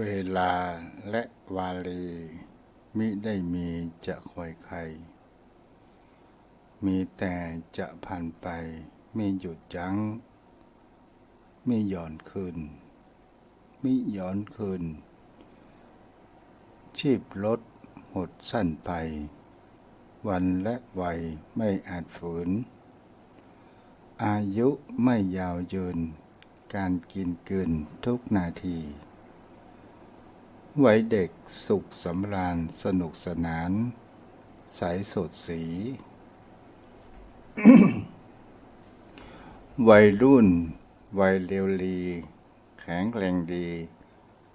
เวลาและวาลีมิได้มีจะคอยใครมีแต่จะผ่านไปไม่หยุดยั้งไม่ย้อนคืนมิย้อนคืนชีพลดหดสั้นไปวันและวัยไม่อาจฝืนอายุไม่ยาวยืนการกินกืนทุกนาทีวัยเด็กสุขสำราญสนุกสนานใสสดสี วัยรุ่นวัยเรียวลีแข็งแรงดี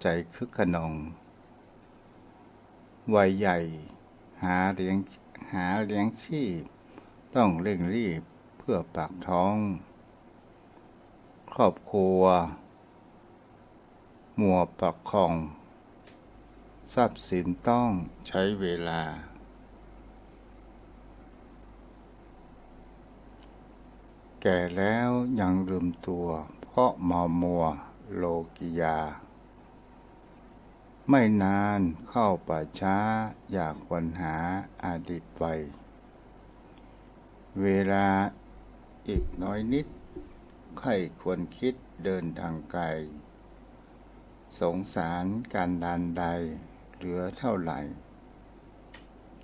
ใจคึกขนองวัยใหญ่หาเลี้ยงชีพต้องเร่งรีบเพื่อปากท้องครอบครัวมัวประคองทรัพย์สินต้องใช้เวลาแก่แล้วยังลืมตัวเพราะเมามัวโลกิยาไม่นานเข้าป่าช้าอยากวนหาอดีตไว้เวลาอีกน้อยนิดใครควรคิดเดินทางไกลสงสารการดานใดเหลือเท่าไหร่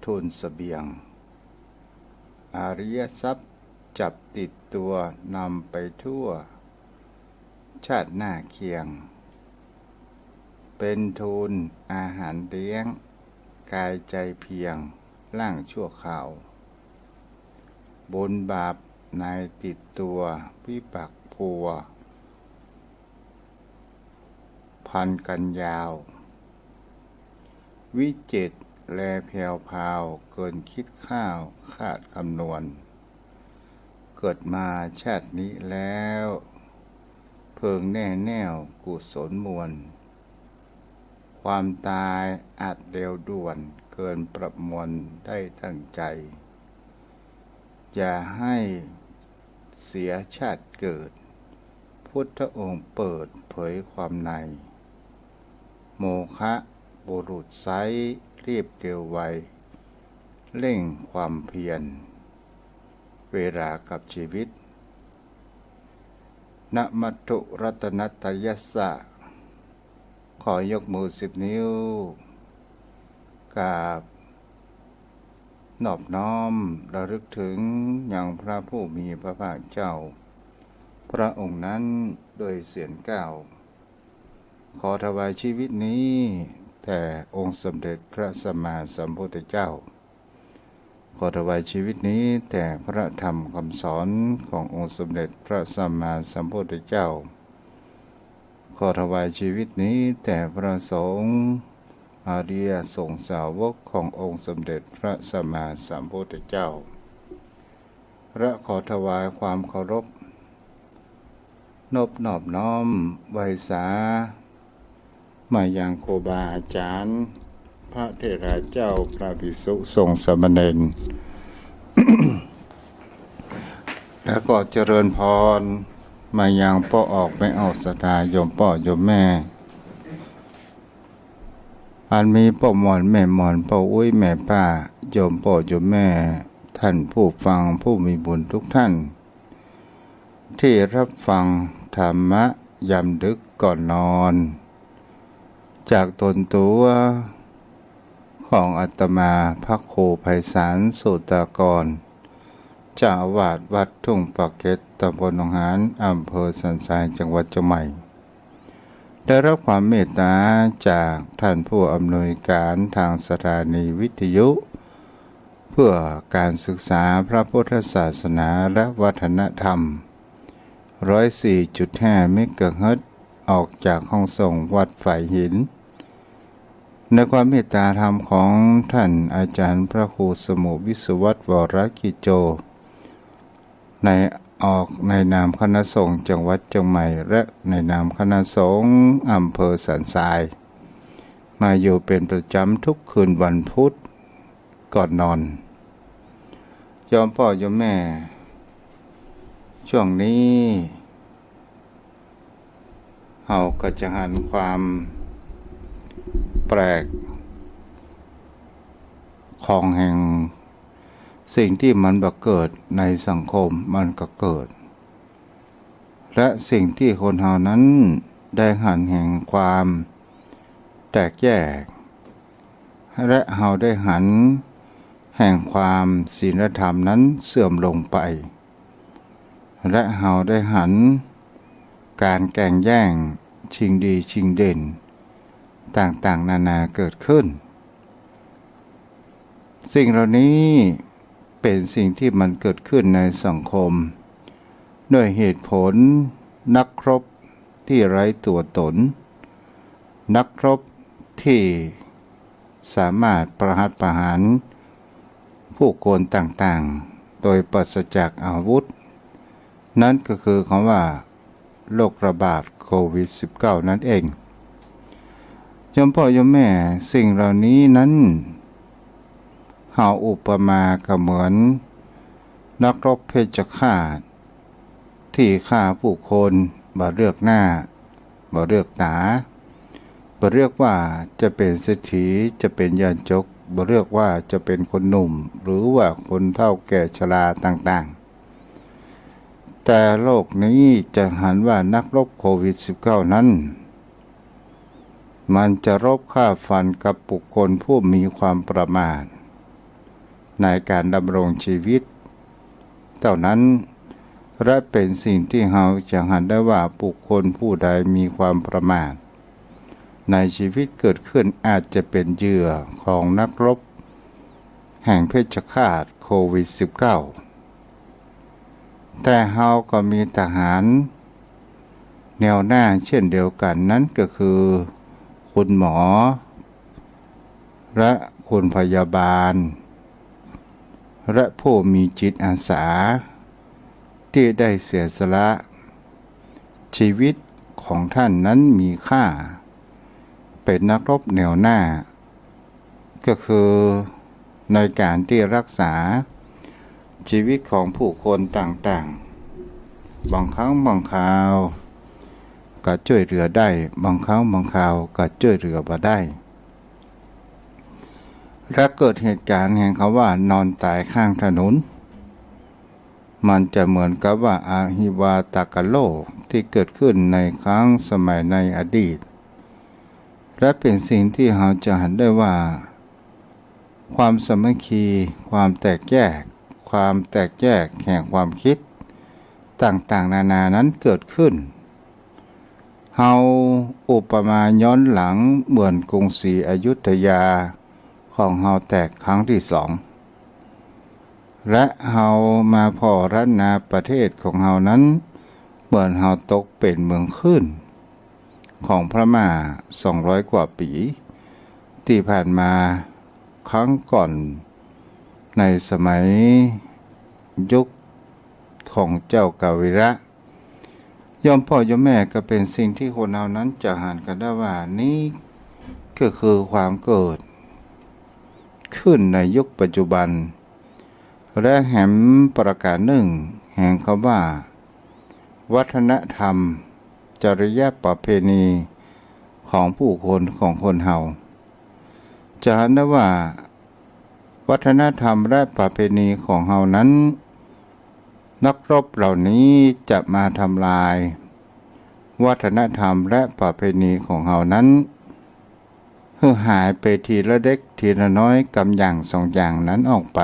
ทุนเสบียงอริยทรัพย์จับติดตัวนำไปทั่วชาติหน้าเคียงเป็นทุนอาหารเลี้ยงกายใจเพียงร่างชั่วคราวบุญบาปนายติดตัววิปักพัวพันกันยาววิจิตรแลแผ่วพาวเกินคิดข้าวขาดคำนวณเกิดมาชาตินี้แล้วเพิงแน่แน่วกุศลมวลความตายอาจเร็วด่วนเกินประมวลได้ตั้งใจอย่าให้เสียชาติเกิดพุทธองค์เปิดเผยความในโมฆะบุรุษไซร้รีบเร็วไวเร่งความเพียรเวลากับชีวิตนะมัตถุรัตนัตยัสสะขอยกมือ10 นิ้วกราบนอบน้อมระลึกถึงอย่างพระผู้มีพระภาคเจ้าพระองค์นั้นโดยเสียงก้าวขอถวายชีวิตนี้แต่องค์สมเด็จพระสัมมาสัมพุทธเจ้าขอถวายชีวิตนี้แต่พระธรรมคำสอนขององค์สมเด็จพระสัมมาสัมพุทธเจ้าขอถวายชีวิตนี้แต่พระสงฆ์อริยสงฆ์สาวกขององค์สมเด็จพระสัมมาสัมพุทธเจ้าและขอถวายความเคารพนอบน้อมไหว้สามายังครูบาอาจารย์พระเถระเจ้าพระภิกษุสงฆ์สามเณร แล้วก็เจริญพรมายังพ่อออกไม่ออกศรัทธาโยมพ่อโยมแม่อันมีพ่อหมอนแม่หมอนพ่ออุ้ยแม่ป้าโยมพ่อโยมแม่ท่านผู้ฟังผู้มีบุญทุกท่านที่รับฟังธรรมะยามดึกก่อนนอนจากตนตัวของอาตมาพระครูไพศาลสุตากรเจ้าอาวาสวัดทุ่งปากเกร็ดตำบลหนองหานอำเภอสันทรายจังหวัดเชียงใหม่ได้รับความเมตตาจากท่านผู้อำนวยการทางสถานีวิทยุเพื่อการศึกษาพระพุทธศาสนาและวัฒนธรรม 104.5 เมกะเฮิรตซ์ออกจากห้องส่งวัดฝ่ายหินในความเมตตาธรรมของท่านอาจารย์พระครูสมุวิศวัตรวรกิจโจในนามคณะสงฆ์จังหวัดเชียงใหม่และในนามคณะสงฆ์อำเภอสันทรายมาอยู่เป็นประจำทุกคืนวันพุธก่อนนอนโยมพ่อโยมแม่ช่วงนี้เราก็จะหันความ แปลกของแห่งสิ่งที่มันบังเกิดในสังคมมันก็เกิดและสิ่งที่คนเฮานั้นได้หันแห่งความแตกแยกและเฮาได้หันแห่งความศีลธรรมนั้นเสื่อมลงไปและเฮาได้หันการแข่งแย่งชิงดีชิงเด่นต่างๆนานาเกิดขึ้นสิ่งเหล่านี้เป็นสิ่งที่มันเกิดขึ้นในสังคมด้วยเหตุผลนักรบที่ไร้ตัวตนนักรบที่สามารถประหัตประหารผู้คนต่างๆโดยปราศจากอาวุธนั่นก็คือคำว่าโรคระบาดโควิด -19 นั่นเองโยมพ่อโยมแม่สิ่งเหล่านี้นั้นเฮาอุปมาก็เหมือนนักรบเพชฌฆาตที่ฆ่าผู้คนบ่เลือกหน้าบ่เลือกตาบ่เลือกว่าจะเป็นเศรษฐีจะเป็นยานจกบ่เลือกว่าจะเป็นคนหนุ่มหรือว่าคนเฒ่าแก่ชราต่างๆแต่โลกนี้จะหันว่านักรบโควิด -19 นั้นมันจะรบฆ่าฟันกับบุคคลผู้มีความประมาทในการดำรงชีวิตเท่านั้นและเป็นสิ่งที่เราจะหันได้ว่าบุคคลผู้ใดมีความประมาทในชีวิตเกิดขึ้นอาจจะเป็นเหยื่อของนักรบแห่งเพชฌฆาตโควิด -19 แต่เราก็มีทหารแนวหน้าเช่นเดียวกันนั้นก็คือคุณหมอและคุณพยาบาลและผู้มีจิตอาสาที่ได้เสียสละชีวิตของท่านนั้นมีค่าเป็นนักรบแนวหน้าก็คือในการที่รักษาชีวิตของผู้คนต่างๆบางครั้งบางคราวก็ช่วยเหลือได้บางครั้งบางคราวก็ช่วยเหลือบ่ได้และเกิดเหตุการณ์แห่งคำว่านอนตายข้างถนนมันจะเหมือนกับว่าอาหิวาตากโลกที่เกิดขึ้นในครั้งสมัยในอดีตและเป็นสิ่งที่เราจะเห็นได้ว่าความสามัคคีความแตกแยกแห่งความคิดต่างๆนานานั้นเกิดขึ้นเฮาอุปมาย้อนหลังเหมือนกรุงศรีอยุธยาของเฮาแตกครั้งที่สองและเฮามาพอรัตนาประเทศของเฮานั้นเหมือนเฮาตกเป็นเมืองขึ้นของพม่า200 กว่าปีที่ผ่านมาครั้งก่อนในสมัยยุคของเจ้ากาวิระยอมพ่อยอมแม่ก็เป็นสิ่งที่คนเฮานั้นจะหันกันได้ว่านี่ก็คือความเกิดขึ้นในยุคปัจจุบันและแห่งประการหนึ่งแห่งคำว่าวัฒนธรรมจริยประเพณีของผู้คนของคนเฮาจะเห็นได้ว่าวัฒนธรรมและประเพณีของเฮานั้นนักรบเหล่านี้จะมาทำลายวัฒนธรรมและประเพณีของเฮานั้นให้หายไปทีละเล็กทีละน้อยกำอย่างสองอย่างนั้นออกไป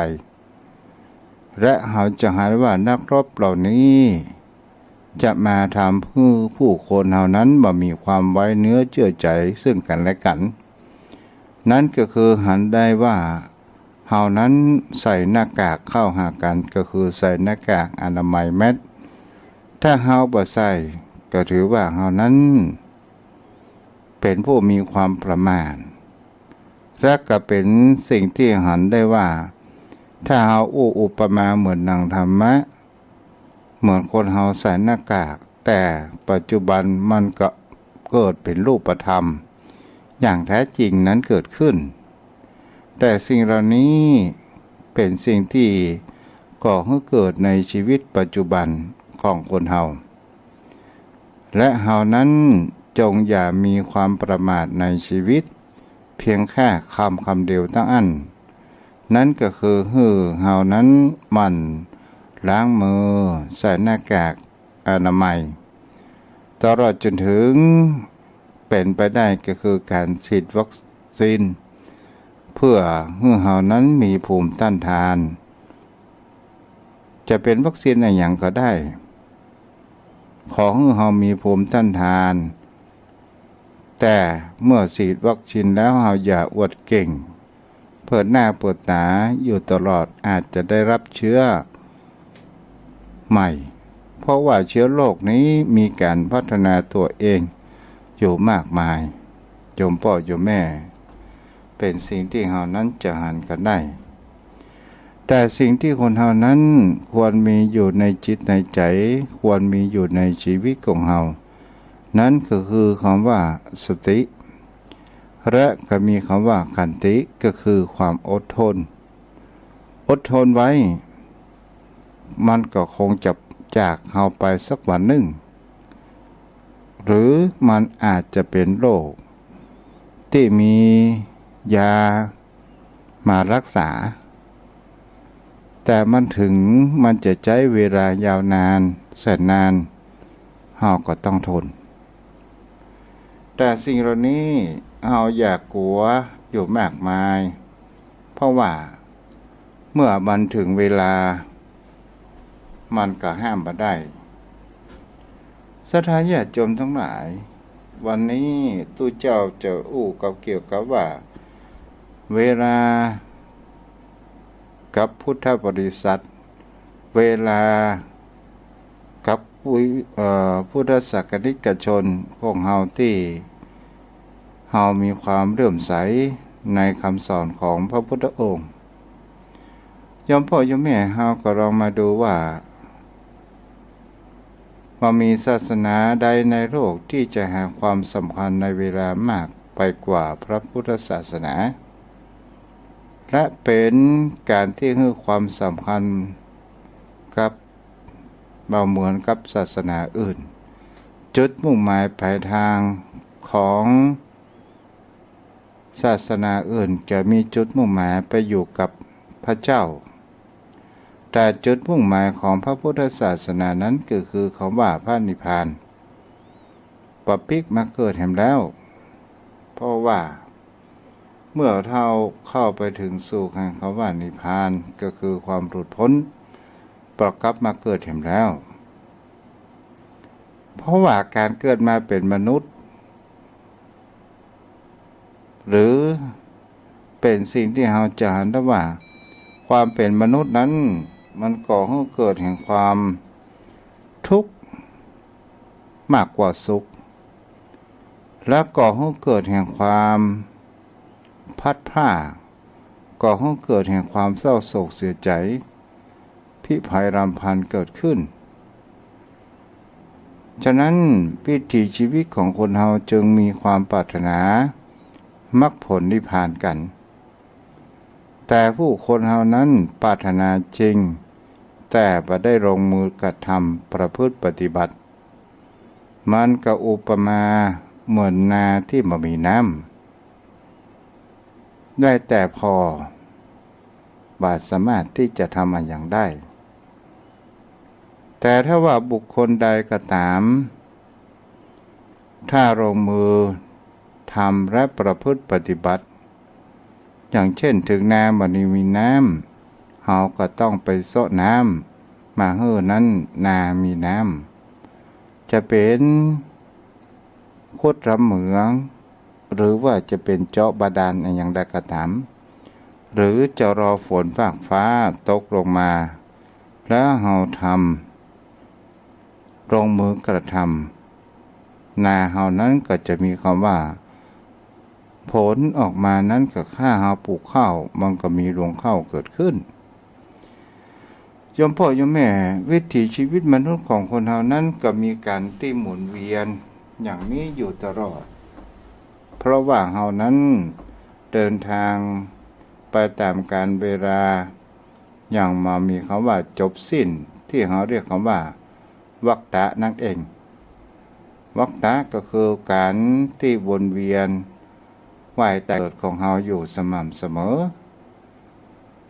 และเฮาจะหาว่านักรบเหล่านี้จะมาทำเพื่อผู้คนเฮานั้นบ่มีความไว้เนื้อเชื่อใจซึ่งกันและกันนั่นก็คือหันได้ว่าเฮานั้นใส่หน้ากากเข้าหากันก็คือใส่หน้ากากอนามัยแมสถ้าเฮาบ่ใส่ก็ถือว่าเฮานั้นเป็นผู้มีความประมาทและก็เป็นสิ่งที่หันได้ว่าถ้าเฮาอุปมาเหมือนหนังธรรมะเหมือนคนเฮาใส่หน้ากากแต่ปัจจุบันมันก็เกิดเป็นรูปธรรมอย่างแท้จริงนั้นเกิดขึ้นแต่สิ่งเหล่านี้เป็นสิ่งที่ก่อให้เกิดในชีวิตปัจจุบันของคนเฮาและเฮานั้นจงอย่ามีความประมาทในชีวิต เพียงแค่คำเดียวตั้งอันนั่นก็คือเฮานั้นมันล้างมือใส่หน้ากากอนามัยตลอดจนถึงเป็นไปได้ก็คือการฉีดวัคซีนเพื่อให้เฮานั้นมีภูมิต้านทานจะเป็นวัคซีนอะไรอย่างก็ได้ขอให้เฮามีภูมิต้านทานแต่เมื่อฉีดวัคซีนแล้วเฮาอย่าอวดเก่งเปิดหน้าเปิดตาอยู่ตลอดอาจจะได้รับเชื้อใหม่เพราะว่าเชื้อโรคนี้มีการพัฒนาตัวเองอยู่มากมายโยมพ่อโยมแม่เป็นสิ่งที่เฮานั้นจะหันกันได้แต่สิ่งที่คนเฮานั้นควรมีอยู่ในจิตในใจควรมีอยู่ในชีวิตของเฮานั้นก็คือคำว่าสติและก็มีคำว่าขันติก็คือความอดทนไว้มันก็คงจะจากเฮาไปสักวันหนึ่งหรือมันอาจจะเป็นโรคที่มียามารักษาแต่มันจะใช้เวลายาวนานแสนนานเฮาก็ต้องทนแต่สิ่งเหล่านี้เฮาอย่ากลัวอยู่มากมายเพราะว่าเมื่อมันถึงเวลามันก็ห้ามบ่ได้ศรัทธาญาติโยมทั้งหลายวันนี้ตู้เจ้าจะเกี่ยวกับว่าเวลากับพุทธบริษัทเวลากับพุทธศาสนิกชนของเฮาที่เฮามีความเลื่อมใสในคำสอนของพระพุทธองค์โยมพ่อโยมแม่เฮาก็ลองมาดูว่ามีศาสนาใดในโลกที่จะหาความสำคัญในเวลามากไปกว่าพระพุทธศาสนาและเป็นการที่ให้ความสำคัญกับเหมือนกับศาสนาอื่นจุดมุ่งหมายปลายทางของศาสนาอื่นจะมีจุดมุ่งหมายไปอยู่กับพระเจ้าแต่จุดมุ่งหมายของพระพุทธศาสนานั้นก็คือคำว่าพระนิพพานปปิกมาเกิดแห่งแล้วเพราะว่าเมื่อเราเข้าไปถึงสู่แห่งคำว่านิพพานก็คือความหลุดพ้นประกลับมาเกิดแห่งแล้วเพราะว่าการเกิดมาเป็นมนุษย์หรือเป็นสิ่งที่เราจะเห็นได้ว่าความเป็นมนุษย์นั้นมันก่อให้เกิดแห่งความทุกข์มากกว่าสุขและก่อให้เกิดแห่งความพัดพรากก่อให้เกิดแห่งความเศร้าโศกเสียใจพิภัยรำพันเกิดขึ้นฉะนั้นวิถีชีวิตของคนเราจึงมีความปรารถนามรรคผลนิพพานกันแต่ผู้คนเหล่านั้นปรารถนาจริงแต่บ่ได้ลงมือกระทำประพฤติปฏิบัติมันก็อุปมาเหมือนนาที่บ่มีน้ำได้แต่พอบาสามารถที่จะทำอะไรอย่างได้แต่ถ้าว่าบุคคลใดก็ตามถ้าลงมือทำและประพฤติปฏิบัติอย่างเช่นถึงน้ำบ่มีน้ำเฮาก็ต้องไปเสาะน้ำมาให้นั้นนามีน้ำจะเป็นขุดลำเหมืองหรือว่าจะเป็นเจาะบาดาลอย่างใดก็ตามหรือจะรอฝนฟ้าตกลงมาแล้วเฮาทำลงมือกระทำนาเฮานั้นก็จะมีคำว่าผลออกมานั้นก็ค่าเฮาปลูกข้าวมันก็มีรวงข้าวเกิดขึ้นโยมพ่อโยมแม่วิถีชีวิตมนุษย์ของคนเฮานั้นก็มีการที่หมุนเวียนอย่างนี้อยู่ตลอดเพราะว่าเฮานั้นเดินทางไปตามกาลเวลาอย่างมีคำว่าจบสิ้นที่เขาเรียกคำว่าวัฏฏะนั่นเองวัฏฏะก็คือการที่วนเวียน ว่ายแต่เกิดของเฮาอยู่สม่ำเสมอ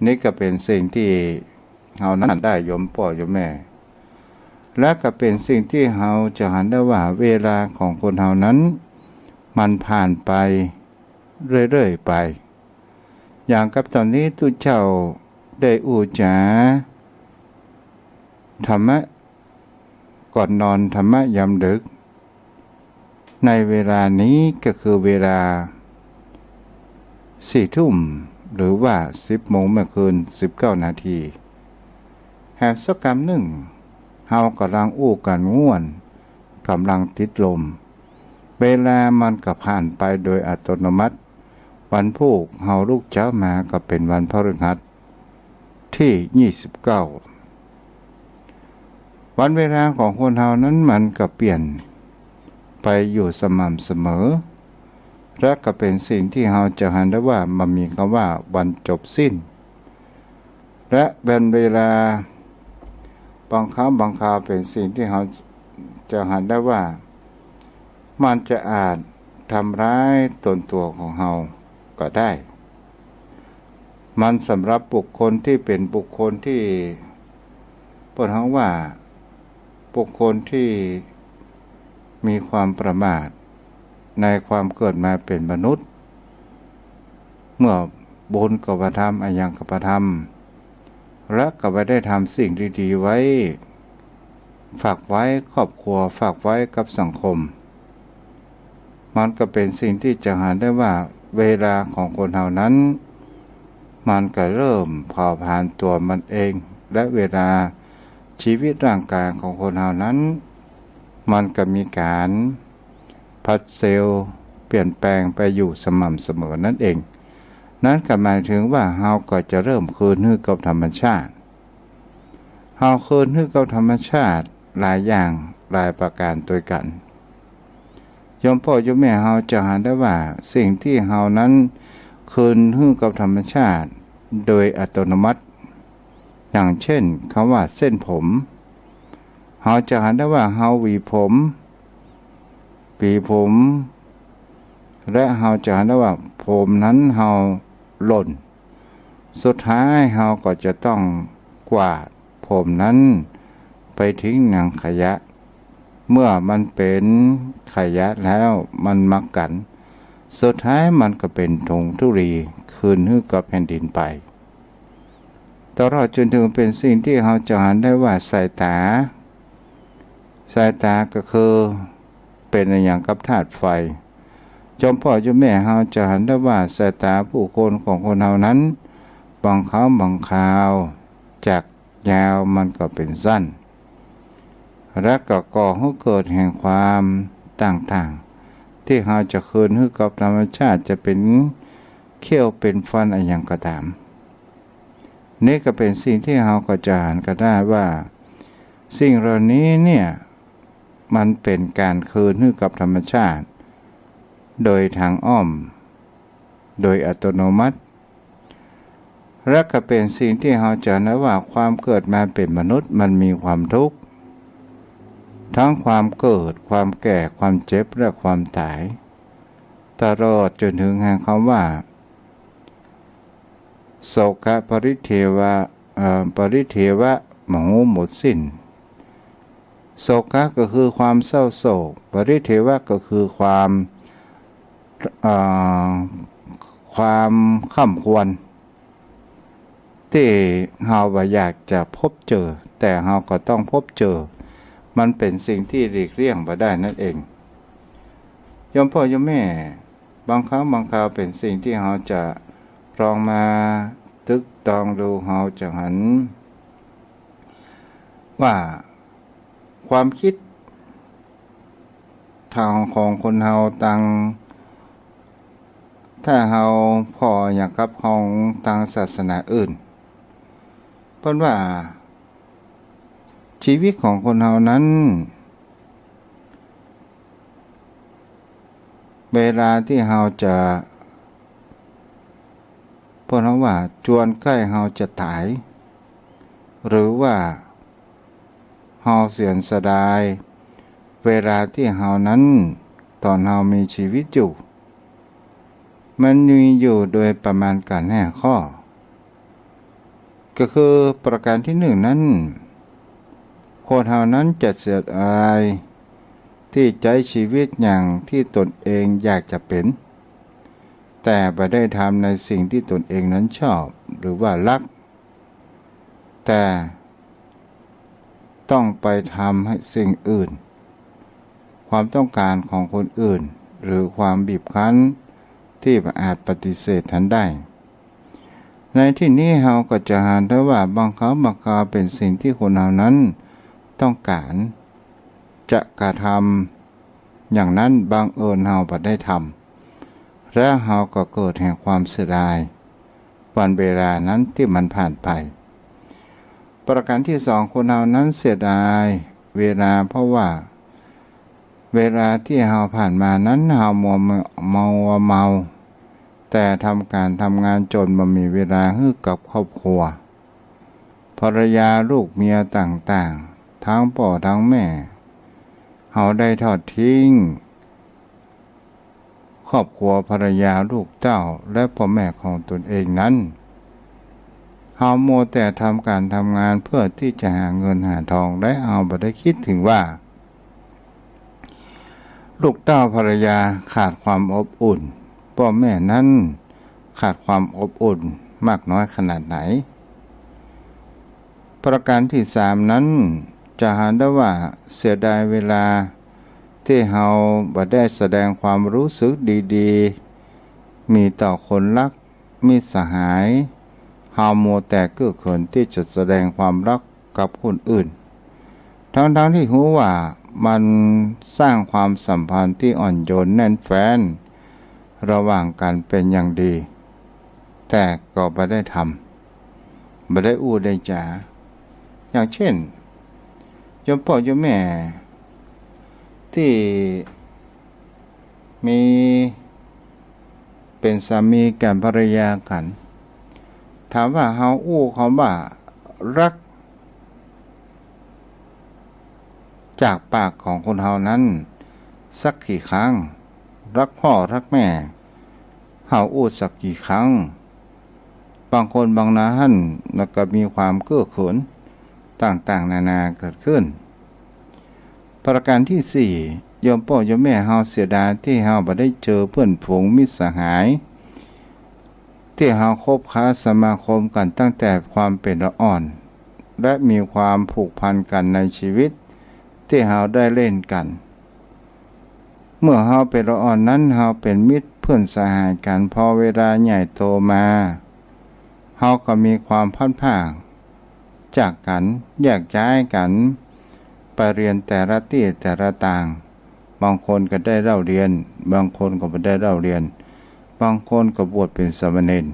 นี่ก็เป็นสิ่งที่เฮานั้นได้ยมพ่อโยมแม่และก็เป็นสิ่งที่เฮาจะหันได้ว่าเวลาของคนเฮานั้นมันผ่านไปเรื่อยๆไปอย่างกับตอนนี้ทุกเจ้าได้อูจาธรรมะก่อนนอนธรรมะยามดึกในเวลานี้ก็คือเวลา4 ทุ่มหรือว่า10 โมงเมื่อคืน19 นาทีแหบสักกรรมหนึ่งเฮากำลังอู้กันง่วนกำลังติดลมเวลามันก็ผ่านไปโดยอัตโนมัติวันพุธเฮาลูกเจ้ามาก็เป็นวันพฤหัสที่29วันเวลาของคนเฮานั้นมันก็เปลี่ยนไปอยู่สม่ำเสมอและก็เป็นสิ่งที่เฮาจะหันได้ว่ามันมีคำว่าวันจบสิ้นและเป็นเวลาบางครั้งบางคราวเป็นสิ่งที่เฮาจะหันได้ว่ามันจะอาจทำร้ายตนตัวของเฮาก็ได้มันสำหรับบุคคลที่เป็นบุคคลที่เปิดห้องว่าบุคคลที่มีความประมาทในความเกิดมาเป็นมนุษย์เมื่อบุญก็บ่ทำอายังก็บ่ทำและก็บ่ได้ทำสิ่งดีๆไว้ฝากไว้ครอบครัวฝากไว้กับสังคมมันก็เป็นสิ่งที่จะหาได้ว่าเวลาของคนเฮานั้นมันก็เริ่มเผาผลาญตัวมันเองและเวลาชีวิตร่างกายของคนเฮานั้นมันก็มีการพัดเซลล์เปลี่ยนแปลงไปอยู่สม่ำเสมอนั่นเองนั้นก็หมายถึงว่าเฮาก็จะเริ่มคืนให้กับธรรมชาติเฮาคืนให้กับธรรมชาติหลายอย่างหลายประการด้วยกันโยมพ่อโยมแม่เฮาจะหาได้ว่าสิ่งที่เฮานั้นคืนให้กับธรรมชาติโดยอัตโนมัติอย่างเช่นคำว่าเส้นผมเฮาจะหาได้ว่าเฮาหวีผมและเฮาจะหาได้ว่าผมนั้นเฮาหล่นสุดท้ายเฮาก็จะต้องกวาดผมนั้นไปทิ้งในขยะเมื่อมันเป็นขยะแล้วมันมักกันสุดท้ายมันก็เป็นธงธุรีคืนให้กับแผ่นดินไปตลอดจนถึงเป็นสิ่งที่เฮาจะหันได้ว่าสายตาก็คือเป็นอย่างกับธาตุไฟจอมพ่อจอมแม่เฮาจะหันได้ว่าสายตาผู้คนของคนเฮานั้นบางคราวบางคราวจากยาวมันก็เป็นสั้นและก็ก่อให้เกิดแห่งความต่างๆที่เฮาจะคืนให้กับธรรมชาติจะเป็นเขี้ยวเป็นฟันอะไรอย่างก็ตามนี่ก็เป็นสิ่งที่เฮาก็จะหันก็ได้ว่าสิ่งเหล่านี้เนี่ยมันเป็นการคืนให้กับธรรมชาติโดยทางอ้อมโดยอัตโนมัติและก็เป็นสิ่งที่เฮาจะนะว่าความเกิดมาเป็นมนุษย์มันมีความทุกข์ทั้งความเกิดความแก่ความเจ็บและความตายตลอดจนถึงแห่งคำว่าโศกปริเทวะหมดสิ้นโศกก็คือความเศร้าโศกปริเทวะก็คือความข้ำควรที่เฮาบ่อยากจะพบเจอแต่เฮาก็ต้องพบเจอมันเป็นสิ่งที่หลีกเลี่ยงบ่ได้นั่นเองโยมพ่อโยมแม่บางครั้งบางคราวเป็นสิ่งที่เฮาจะลองมาตึกตองดูเฮาจะหันว่าความคิดทางของคนเฮาต่างถ้าเฮาพออย่างกับของทางศาสนาอื่นเพราะว่าชีวิตของคนเฮานั้นเวลาที่เฮาจะเพราะว่าจวนใกล้เฮาจะตายหรือว่าเฮาเสียสดายเวลาที่เฮานั้นตอนเฮามีชีวิตอยู่ มันมีอยู่โดยประมาณการ5 ข้อก็คือประการที่1นั้นคนเฮานั้นจะเสียดายที่ใช้ชีวิตอย่างที่ตนเองอยากจะเป็นแต่ไม่ได้ทำในสิ่งที่ตนเองนั้นชอบหรือว่ารักแต่ต้องไปทำให้สิ่งอื่นความต้องการของคนอื่นหรือความบีบคั้นที่อาจปฏิเสธทันได้ในที่นี้เราก็จะหาได้ว่าบางครั้งบางคราวเป็นสิ่งที่คนเหล่านั้นต้องการจะกระทำอย่างนั้นบังเอิญเราไม่ได้ทำและเราก็เกิดแห่งความเสียดายวันเวลานั้นที่มันผ่านไปประการที่2คนเรานั้นเสียดายเวลาเพราะว่าเวลาที่เราผ่านมานั้นเราเมาแต่ทำการทำงานจนบ่มีเวลาให้กับครอบครัวภรรยาลูกเมียต่างๆทั้งพ่อทั้งแม่เราได้ทอดทิ้งครอบครัวภรรยาลูกเต้าและพ่อแม่ของตนเองนั้นเราโมวแต่ทำการทำงานเพื่อที่จะหาเงินหาทองและเอาบ่ได้คิดถึงว่าลูกเต้าภรรยาขาดความอบอุ่นพ่อแม่นั้นขาดความอบอุ่นมากน้อยขนาดไหนประการที่3นั้นจะหาได้ว่าเสียดายเวลาที่เราบ่ได้แสดงความรู้สึกดีๆมีต่อคนรักมิตรสหายเรามัวแต่เก้อเขินที่จะแสดงความรักกับคนอื่นทั้งที่รู้ว่ามันสร้างความสัมพันธ์ที่อ่อนโยนแน่นแฟ้นระหว่างกันเป็นอย่างดีแต่ก็ไม่ได้ทำไม่ได้อู้ได้จาอย่างเช่นโยมพ่อโยมแม่ที่มีเป็นสามีกับภรรยากันถามว่าเฮาอู้เขาว่ารักจากปากของคนเฮานั้นสักกี่ครั้งรักพ่อรักแม่เฮาอู้สักกี่ครั้งบางคนบางท่านแล้วก็มีความเก้อเขินต่างๆนานาเกิดขึ้นประการที่4โยมพ่อโยมแม่เฮาเสียดายที่เฮาบ่ได้เจอเพื่อนฝูงมิตรสหายที่เฮาคบค้าสมาคมกันตั้งแต่ความเป็นละอ่อนและมีความผูกพันกันในชีวิตที่เฮาได้เล่นกันเมื่อเฮาเป็นละอ่อนนั้นเฮาเป็นมิตรเพื่อนสหายกันพอเวลาใหญ่โตมาเฮาก็มีความพัดพรากจากกันแยกย้ายกันไปเรียนแต่ละที่แต่ละต่างบางคนก็ได้เล่าเรียนบางคนก็ไม่ได้เล่าเรียนบางคนก็บวชเป็นสามเณร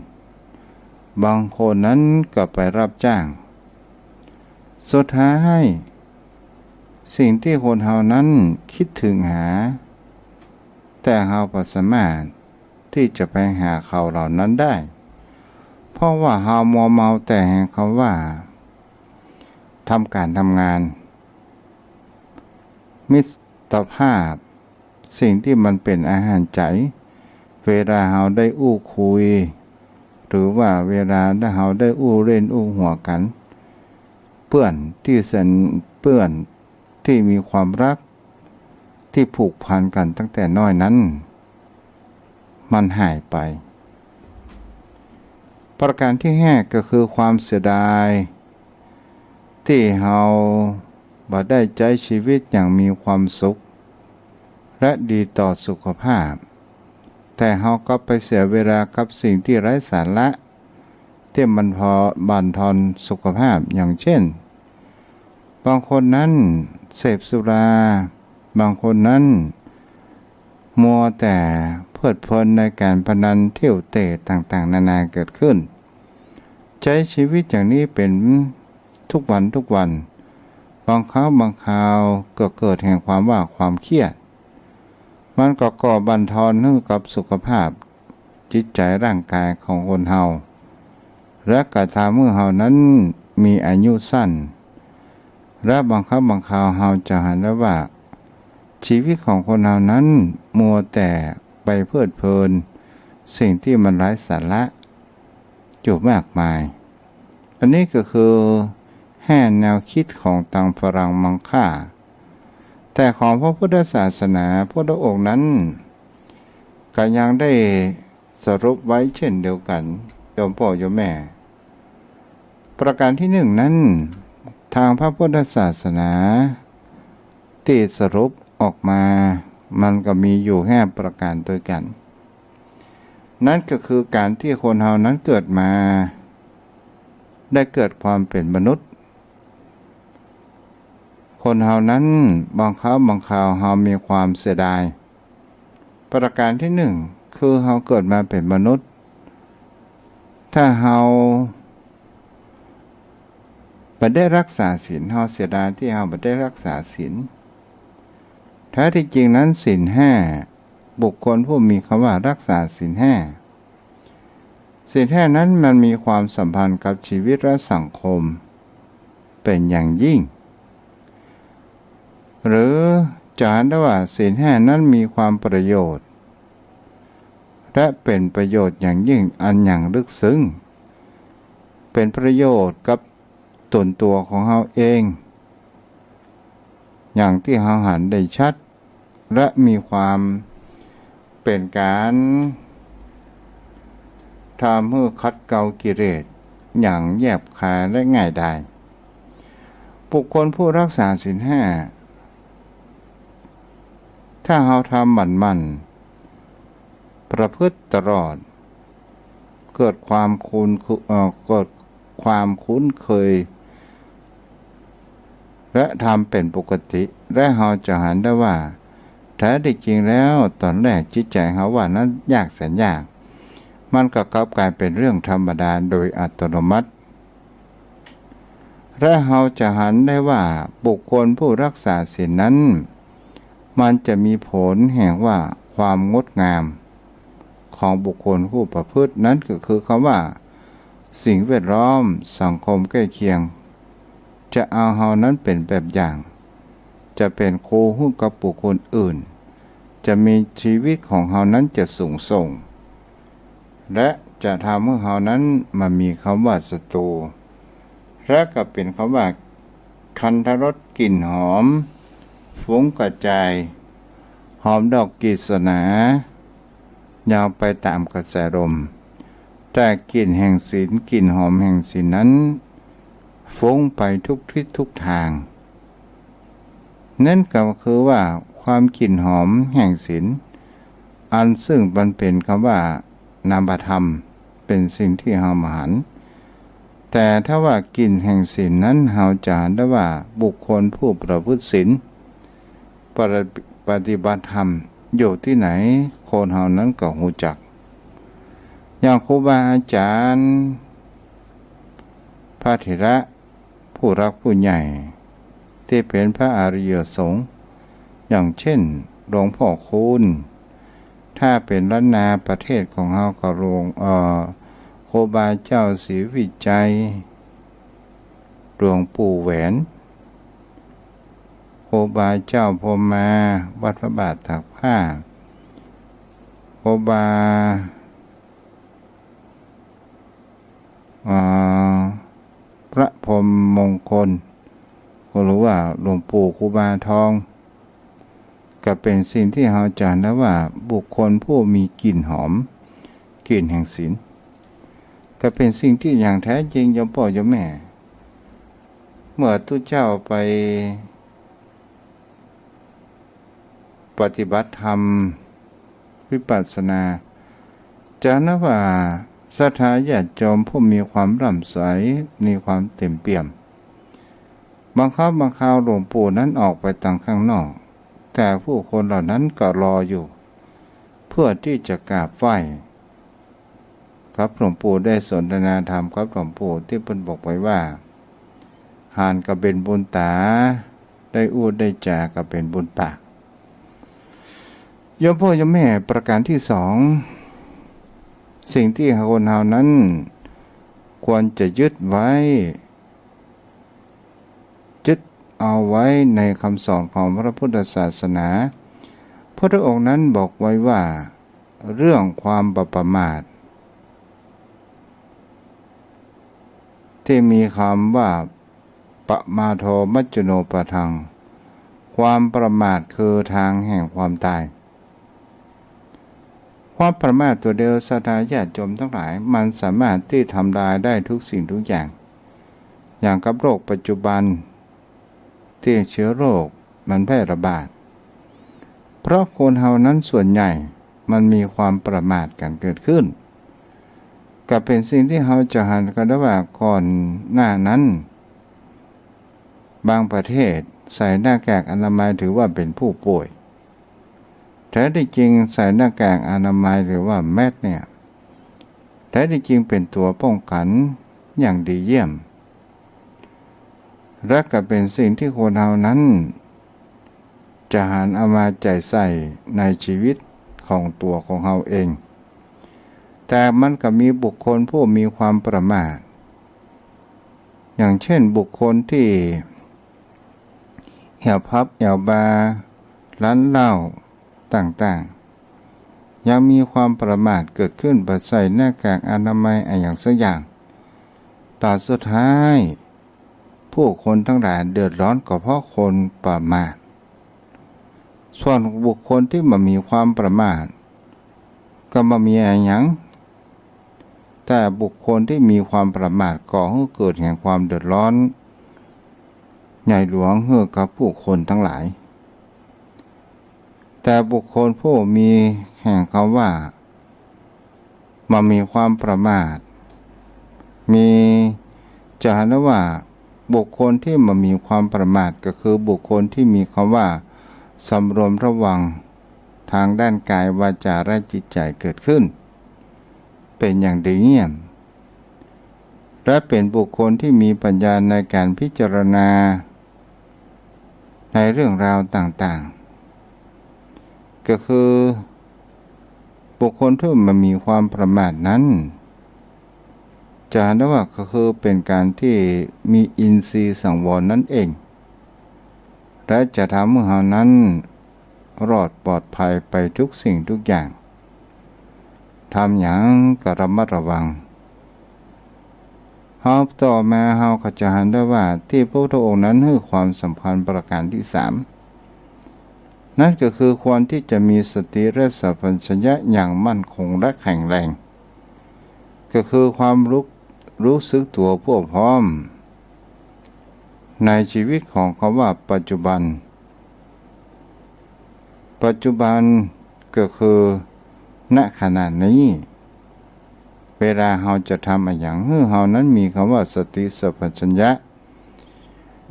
บางคนนั้นก็ไปรับจ้างสุดท้ายสิ่งที่คนเฮานั้นคิดถึงหาแต่เฮาบ่สามารถที่จะไปหาเขาเหล่านั้นได้เพราะว่าเฮามัวเมาแต่แห่งคำว่าทำการทำงานมิตรภาพสิ่งที่มันเป็นอาหารใจเวลาเฮาได้อู้คุยหรือว่าเวลาเฮาได้อู้เล่นอู้หัวกันเพื่อนที่มีความรักที่ผูกพันกันตั้งแต่น้อยนั้นมันหายไปประการที่5ก็คือความเสียดายที่เฮาบ่ได้ใช้ชีวิตอย่างมีความสุขและดีต่อสุขภาพแต่เฮาก็ไปเสียเวลากับสิ่งที่ไร้สาระที่มันพอบั่นทอนสุขภาพอย่างเช่นบางคนนั้นเสพสุราบางคนนั้นมัวแต่เพลิดเพลินในการพนันเที่ยวเตะต่างๆนานาเกิดขึ้นใช้ชีวิตอย่างนี้เป็นทุกวันบางครั้งบางคราวก็เกิดแห่งความเครียดมันก็ก่อบั่นทอนให้กับสุขภาพจิตใจร่างกายของคนเฮาและกระทำให้เฮานั้นมีอายุสั้นและบางครั้งบางคราวเฮาจะเห็นได้ว่าชีวิตของคนเฮานั้นมัวแต่ไปเพลิดเพลิน สิ่งที่มันไร้สาระอยู่มากมายอันนี้ก็คือแนวคิดของทางฝรั่งมังค่าแต่ของพระพุทธศาสนาพระองค์นั้นก็ยังได้สรุปไว้เช่นเดียวกันโยมพ่อโยมแม่ประการที่หนึ่งนั้นทางพระพุทธศาสนาที่สรุปออกมามันก็มีอยู่5ประการด้วยกันนั่นก็คือการที่คนเฮานั้นเกิดมาได้เกิดความเป็นมนุษย์คนเฮานั้นบางคราวบางคราวเฮามีความเสียดายประการที่หนึ่งคือเฮาเกิดมาเป็นมนุษย์ถ้าเฮาบ่ได้รักษาศีลเฮาเสียดายที่เฮาบ่ได้รักษาศีลแท้ที่จริงนั้นศีล5บุคคลผู้มีคำว่ารักษาศีล5ศีล5นั้นมันมีความสัมพันธ์กับชีวิตและสังคมเป็นอย่างยิ่งหรือจะเห็นได้ว่าศีล5นั้นมีความประโยชน์และเป็นประโยชน์อย่างยิ่งอันอย่างลึกซึ้งเป็นประโยชน์กับตนตัวของเราเองอย่างที่เราเห็นได้ชัดและมีความเป็นการทำให้คัดเกลากิเลสอย่างแยบคายและง่ายดายบุคคลผู้รักษาศีล5ถ้าเราทำมันประพฤติตลอดเกิดความคุ้นเคยและทำเป็นปกติและเราจะเห็นได้ว่าแท้จริงแล้วตอนแรกจิตใจเราว่านั้นยากแสนยากมันก็กลับกลายเป็นเรื่องธรรมดาโดยอัตโนมัติและเราจะเห็นได้ว่าบุคคลผู้รักษาศีลนั้นมันจะมีผลแห่งว่าความงดงามของบุคคลผู้ประพฤตินั้นก็คือคำว่าสิ่งแวดล้อมสังคมใกล้เคียงจะเอาเฮานั้นเป็นแบบอย่างจะเป็นครูให้กับบุคคลอื่นจะมีชีวิตของเฮานั้นจะสูงส่งและจะทำให้เฮานั้นมามีคำว่าศัตรูและก็เป็นคำว่าคันธรสกลิ่นหอมฟุ้งกระจายหอมดอกกฤษณายาวไปตามกระแสลมแต่กลิ่นแห่งศีลกลิ่นหอมแห่งศีลนั้นฟุ้งไปทุกทิศทุกทางนั่นก็คือว่าความกลิ่นหอมแห่งศีลอันซึ่งมันเป็นคำว่านามธรรมเป็นสิ่งที่เฮามาหันแต่ถ้าว่ากลิ่นแห่งศีลนั้นเฮาจะเห็นได้ว่าบุคคลผู้ประพฤติศีลปฏิบัติธรรมอยู่ที่ไหนคนเฮานั้นก็รู้จักอย่างครูบาอาจารย์พระเถระผู้รักผู้ใหญ่ที่เป็นพระอริยสงฆ์อย่างเช่นหลวงพ่อคูณถ้าเป็นล้านนาประเทศของเฮาก็หลวงครูบาเจ้าศรีวิจัยหลวงปู่แหวนครูบาเจ้าพรหมาวัดพระบาทตากผ้าครูบาพระพรหมมงคลหรือว่าหลวงปู่ครูบาทองก็เป็นสิ่งที่เราจำได้ว่าบุคคลผู้มีกลิ่นหอมกลิ่นแห่งศีลก็เป็นสิ่งที่อย่างแท้จริงโยมพ่อโยมแม่เมื่อทุกเจ้าไปปฏิบัติธรรมวิปัสสนาจะนะว่าศรัทธาญาติโยมผู้มีความร่ำใสมีความเต็มเปี่ยมบางคราวหลวงปู่นั้นออกไปต่างข้างนอกแต่ผู้คนเหล่านั้นก็รออยู่เพื่อที่จะกราบไหว้ครับหลวงปู่ได้สนทนาธรรมครับหลวงปู่ที่เพิ่นบอกไว้ว่าหานก็เป็นบุญตาได้อูดได้จาก็เป็นบุญปากโยมพ่อโยมแม่ประการที่2สิ่งที่คนเฮานั้นควรจะยึดเอาไว้ในคำสอนของพระพุทธศาสนาพระองค์นั้นบอกไว้ว่า เรื่องความประมาทที่มีคำว่าปะมาโทมัจจุโนปทังความประมาทคือทางแห่งความตายความประมาทตัวเดียวศรัทธาญาติโยมทั้งหลายมันสามารถที่ทำลายได้ทุกสิ่งทุกอย่างอย่างกับโรคปัจจุบันที่เชื้อโรคมันแพร่ระบาดเพราะคนเฮานั้นส่วนใหญ่มันมีความประมาทกันเกิดขึ้นก็เป็นสิ่งที่เฮาจะหันกันได้ว่าก่อนหน้านั้นบางประเทศใส่หน้ากากอนามัยถือว่าเป็นผู้ป่วยแท้ที่จริงใส่หน้ากากอนามัยหรือว่าแมสเนี่ยแท้ที่จริงเป็นตัวป้องกันอย่างดีเยี่ยมและก็เป็นสิ่งที่คนเฮานั้นจะหันเอามาใจใส่ในชีวิตของตัวของเฮาเองแต่มันก็มีบุคคลผู้มีความประมาทอย่างเช่นบุคคลที่แอบพับแอบบาร์ร้านเหล้าต่างๆยังมีความประมาทเกิดขึ้นบ่ใส่หน้ากากอนามัยอย่างสักอย่างต่อสุดท้ายผู้คนทั้งหลายเดือดร้อนก็เพราะคนประมาทส่วนบุคคลที่มามีความประมาทก็มามีอย่างแต่บุคคลที่มีความประมาทก่อให้เกิดแห่งความเดือดร้อนใหญ่หลวงให้กับผู้คนทั้งหลายแต่บุคคลผู้มีแห่งคำว่ามามีความประมาทมีจะหันว่าบุคคลที่มามีความประมาทก็คือบุคคลที่มีคำว่าสำรวมระวังทางด้านกายวาจาและจิตใจเกิดขึ้นเป็นอย่างดีเยี่ยมและเป็นบุคคลที่มีปัญญาในการพิจารณาในเรื่องราวต่างๆก็คือบุคคลที่มันมีความประมาทนั้นจะเห็นได้ว่าก็คือเป็นการที่มีอินทรีย์สังวรนั่นเองและจะทำให้เรานั้นรอดปลอดภัยไปทุกสิ่งทุกอย่างทำอย่างก็ระมัดระวังต่อมาเราก็จะเห็นได้ว่าที่พระพุทธองค์นั้นให้ความสำคัญประการที่3นั่นก็คือควรที่จะมีสติและสัมปชัญญะอย่างมั่นคงและแข็งแรงก็คือความรู้สึกตัวพวกพร้อมในชีวิตของคำว่าปัจจุบันก็คือณขณะนี้เวลาเราจะทำอย่างเรานั้นมีคำว่าสติสัมปชัญญะ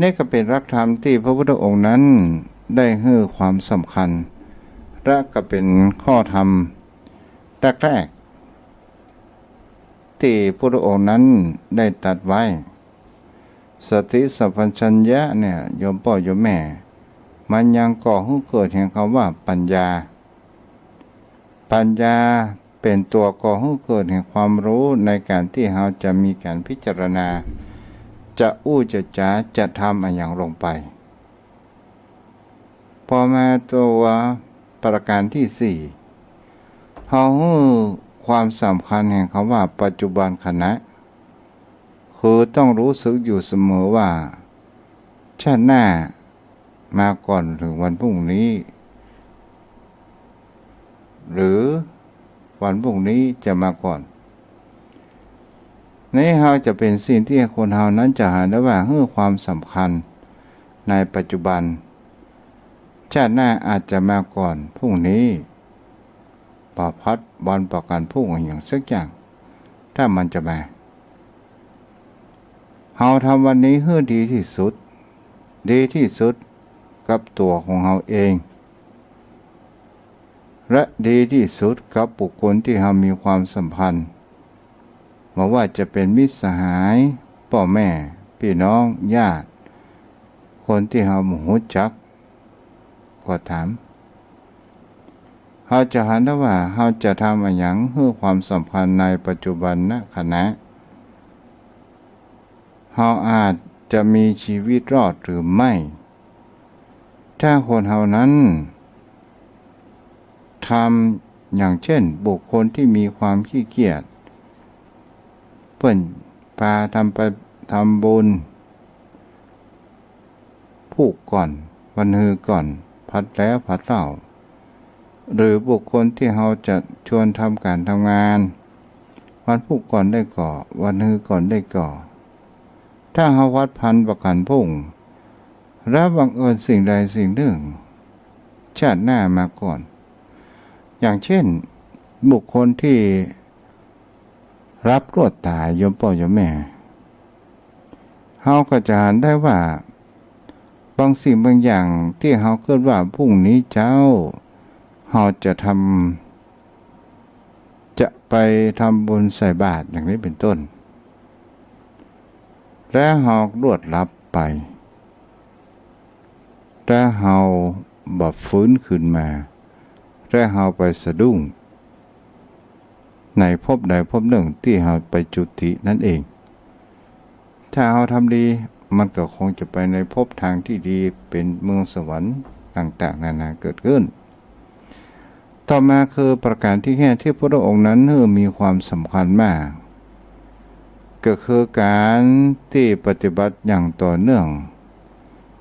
นี่ก็เป็นหลักธรรมที่พระพุทธองค์นั้นได้ให้ความสำคัญและก็เป็นข้อธรรมแรกๆที่พระพุทธองค์นั้นได้ตรัสไว้สติสัมปชัญญะเนี่ยโยมพ่อโยมแม่มันยังก่อให้เกิดแห่งคำว่าปัญญาเป็นตัวก่อให้เกิดแห่งความรู้ในการที่เราจะมีการพิจารณาจะจะทำอย่างลงไปพอมาตัวประการที่4เราความสำคัญแห่งคำว่าปัจจุบันขณะคือต้องรู้สึกอยู่เสมอว่าชาติหน้ามาก่อนถึงวันพรุ่งนี้หรือวันพรุ่งนี้จะมาก่อนนี่เราจะเป็นสิ่งที่คนเรานั้นจะหาได้ว่าให้ความสำคัญในปัจจุบันชาติหน้าอาจจะมาก่อนพรุ่งนี้ประพัดวันประกันพรุ่งอย่างสักอย่างถ้ามันจะมาเราทำวันนี้ให้ดีที่สุดกับตัวของเราเองและดีที่สุดกับบุคคลที่เรามีความสัมพันธ์ไม่ว่าจะเป็นมิตรสหายพ่อแม่พี่น้องญาติคนที่เรารู้จักก็ถามเราจะหันได้ว่าเราจะทำอย่างให้ความสัมพันธ์ในปัจจุบันณขณะเราอาจจะมีชีวิตรอดหรือไม่ถ้าคนเรานั้นท อย่างเช่นบุคคลที่มีความขี้เกียจเพิ่นพาทำบุญผูกก่อนวันฮือก่อนพัดแล้วพัดเล่าหรือบุคคลที่เราจะชวนทำการทำงานวันผูกก่อนได้ก่อวันฮือก่อนได้ก่อถ้าเราวัดพันประกันพุ่งและบังเอิญสิ่งใดสิ่งหนึ่งชาติหน้ามาก่อนอย่างเช่นบุคคลที่รับรวดตายโยมพ่อโยมแม่เราก็จะเห็นได้ว่าบางสิ่งบางอย่างที่เราคิดว่าพรุ่งนี้เจ้าเราจะไปทำบุญใส่บาตรอย่างนี้เป็นต้นและเรารวดรับไปและเราบ่ฟื้นขึ้นมาและเราไปสะดุ้งในภพใดภพหนึ่งที่เราไปจุตินั่นเองถ้าเราทำดีมันก็คงจะไปในภพทางที่ดีเป็นเมืองสวรรค์ต่างๆนานาเกิดขึ้นต่อมาคือประการที่แค่ที่พระองค์นั้นมีความสำคัญมากก็คือการที่ปฏิบัติอย่างต่อเนื่อง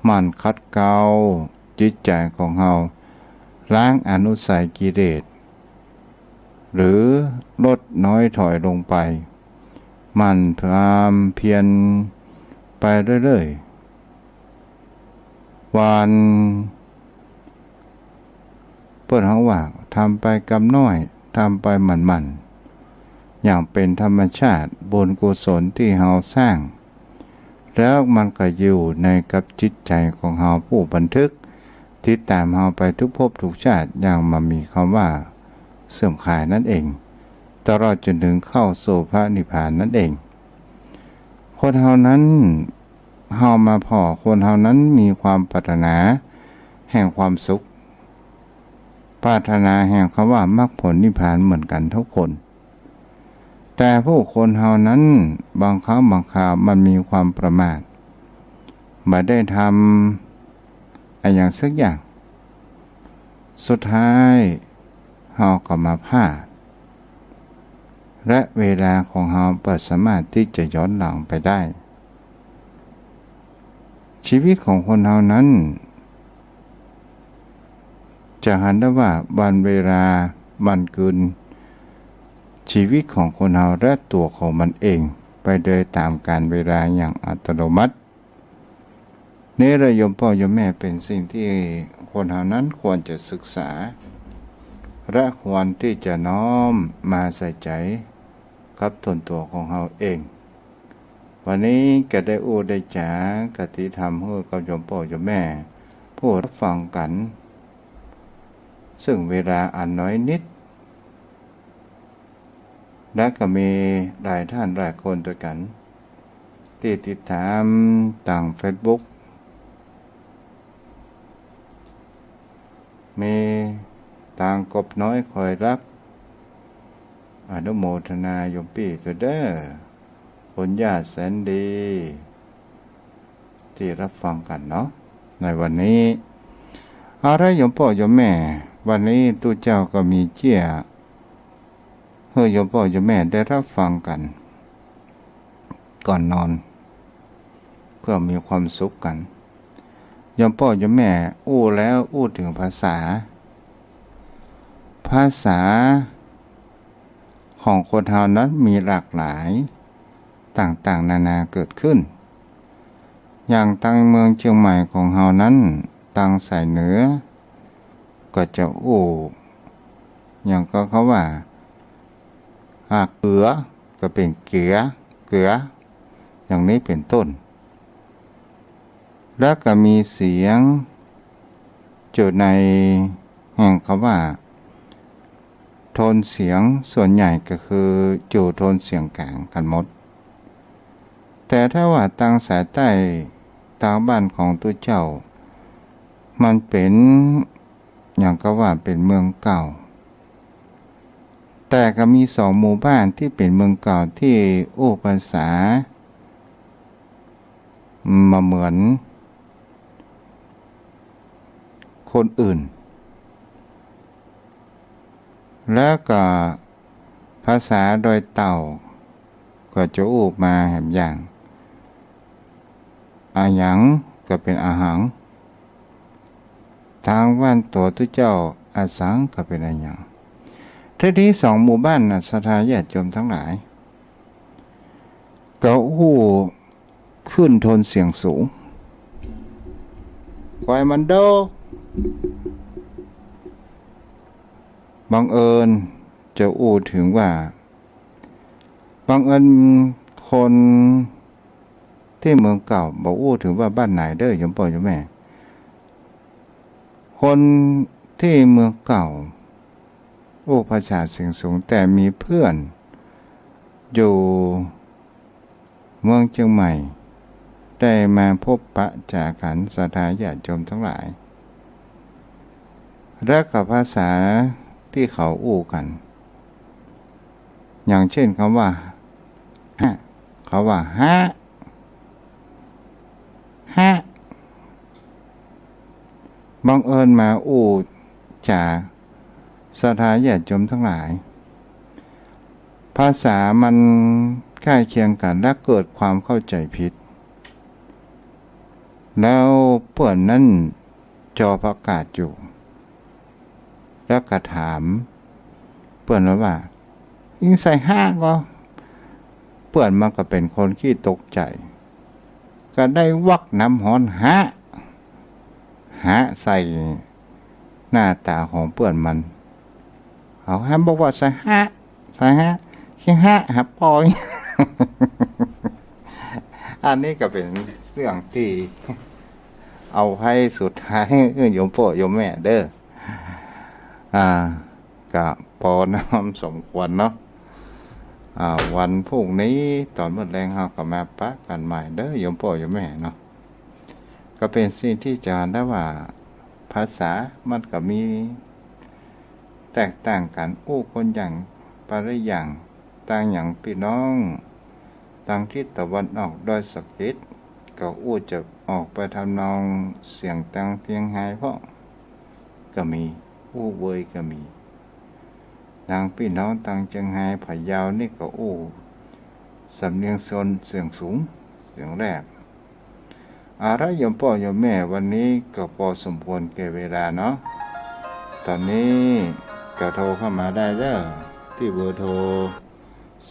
มันขัดเกลาจิตใจของเราล้างอนุสัยกิเลสหรือลดน้อยถอยลงไปมันพยายามเพียรไปเรื่อยๆวันเปิดห้องว่างทำไปกำน้อยทำไปหมั่นๆอย่างเป็นธรรมชาติบุญกุศลที่เราสร้างแล้วมันก็อยู่ในกับจิตใจของเราผู้บันทึกติดตามเราไปทุกภพทุกชาติอย่างมามีคำว่าเสื่อมคลายนั่นเองตลอดจนถึงเข้าสู่พระนิพพานนั่นเองคนเฮานั้นเฮามาพอคนเฮานั้นมีความปรารถนาแห่งความสุขปรารถนาแห่งคำว่ามรรคผลนิพพานเหมือนกันทุกคนแต่ผู้คนเฮานั้นบางครั้งบางคราวมันมีความประมาทไม่ได้ทำอะไรอย่างสักอย่างสุดท้ายเฮาก็มาพลาดและเวลาของเฮาไม่สามารถที่จะย้อนหลังไปได้ชีวิตของคนเฮานั้นจะเห็นได้ว่าวันเวลาวันคืนชีวิตของคนเฮาและตัวของมันเองไปโดยตามกาลเวลาอย่างอัตโนมัตินี่ระยมพ่อโยมแม่เป็นสิ่งที่คนเฮานั้นควรจะศึกษาและควรที่จะน้อมมาใส่ใจกับตนตัวของเฮาเองวันนี้ก็ได้ได้จากติธรรมให้กับโยมพ่อโยมแม่ผู้รับฟังกันซึ่งเวลาอันน้อยนิดและก็มีหลายท่านหลายคนด้วยกันที่ติดตามต่าง Facebook มีต่างกบน้อยคอยรับอนุโมทนาโยมพี่ตัวเด้อผลญาติแสนดีที่รับฟังกันเนาะในวันนี้อะไรโยมพ่อโยมแม่วันนี้ตู้เจ้าก็มีเจี้ยเฮ้ยโยมพ่อโยมแม่ได้รับฟังกันก่อนนอนเพื่อมีความสุขกันโยมพ่อโยมแม่แล้วถึงภาษาของคนเฮานั้นมีหลากหลายต่างๆนานาเกิดขึ้นอย่างทางเมืองเชียงใหม่ของเฮานั้นทางสายเหนือก็จะอย่างก็เขาว่าเกลือก็เป็นเกลืออย่างนี้เป็นต้นแล้วก็มีเสียงจุดในแห่งคำว่าโทนเสียงส่วนใหญ่ก็คืออยู่โทนเสียงกลางกันหมดแต่ถ้าว่าทางสายใต้ทางบ้านของตัวเจ้ามันเป็นอย่างก็ว่าเป็นเมืองเก่าแต่ก็มี2 หมู่บ้านที่เป็นเมืองเก่าที่ภาษามาเหมือนคนอื่น แล้วก็ภาษาโดยเต่าก็จะอูบมาแหมอย่างอาหยังก็เป็นอาหังทางว่านตัวทุเจ้าอาสังก็เป็นอาหยังทีนี้สองหมู่บ้านนะศรัทธาญาติโยมทั้งหลายก็อู้ขึ้นโทนเสียงสูงควายมันโดบังเอิญจะอู้ถึงว่าบังเอิญคนที่เมืองเก่าบอกอู้ถึงว่าบ้านไหนเด้อโยมพ่อโยมแม่คนที่เมืองเก่าอู้ภาษาเสียงสูงแต่มีเพื่อนอยู่เมืองเชียงใหม่ได้มาพบปะจากันศรัทธาญาติโยมทั้งหลายและกับภาษาที่เขาอู้กันอย่างเช่นคำว่าฮะเขาว่าฮะฮะบังเอิญมาอู้จากศรัทธาญาติโยมทั้งหลายภาษามันใกล้เคียงกันและเกิดความเข้าใจผิดแล้วเพื่อนนั่นจอประกาศอยู่แล้วก็ถามเพื่อนว่ายิงใส่ห้าก็เพื่อนมันก็เป็นคนขี้ตกใจก็ได้วักน้ำฮ้อนฮะใส่หน้าตาของเพื่อนมันเขาห้ามบอกว่าใส่ฮะขี้ฮะหับปอย อันนี้ก็เป็นเรื่องที่เอาให้สุดท้ายโยมพ่อโยมแม่เด้อก็พอน้ำสมควรเนาะวันพรุ่งนี้ตอนมื้อแลงเราก็มาปะกันใหม่เด้อโยมพ่อโยมแม่เนาะก็เป็นสิ่งที่จะได้ว่าภาษามันก็มีแตกต่างกันอู้คนอย่างปริอย่างต่างอย่างพี่น้องต่างทิศตะวันออกโดยสักทิศก็อู้จะออกไปทำนองเสียงตังเทียงไฮเพราะก็มีอู้เวยก็มีทางพี่น้องทางเชียงไฮ้พะเยานี่ก็อู้สำเนียงโซนเสียงสูงเสียงแรกอะไรโยมพ่อโยมแม่วันนี้ก็พอสมควรแก่เวลาเนาะตอนนี้ก็โทรเข้ามาได้เด้อที่เบอร์โทร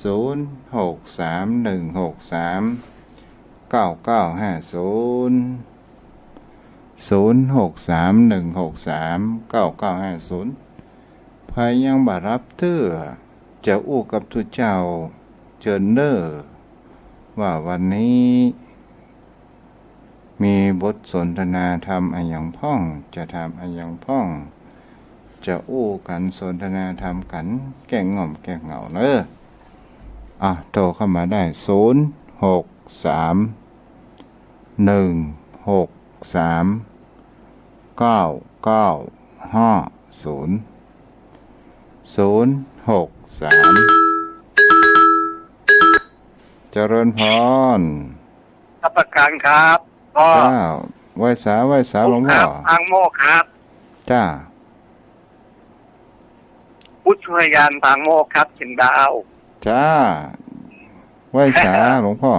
0631639950พายังบารับเตื้อจะอู้กับทุเจ้าเจินเนอร์ว่าวันนี้มีบทสนทนาธรรมอันยังพ่องจะทำอันยังพ่องจะอู้กันสนทนาธรรมกันแก้ง่อมแก้เหงาเนอโทรเข้ามาได้0631639950เจริญพรรับประกันครับพ่อจ้าไหว้สาหลวงพ่ออังโมครับจ้าผู้ช่วยยานบางโมครับเชียงดาวจ้าไหว้สาหลวงพ่อ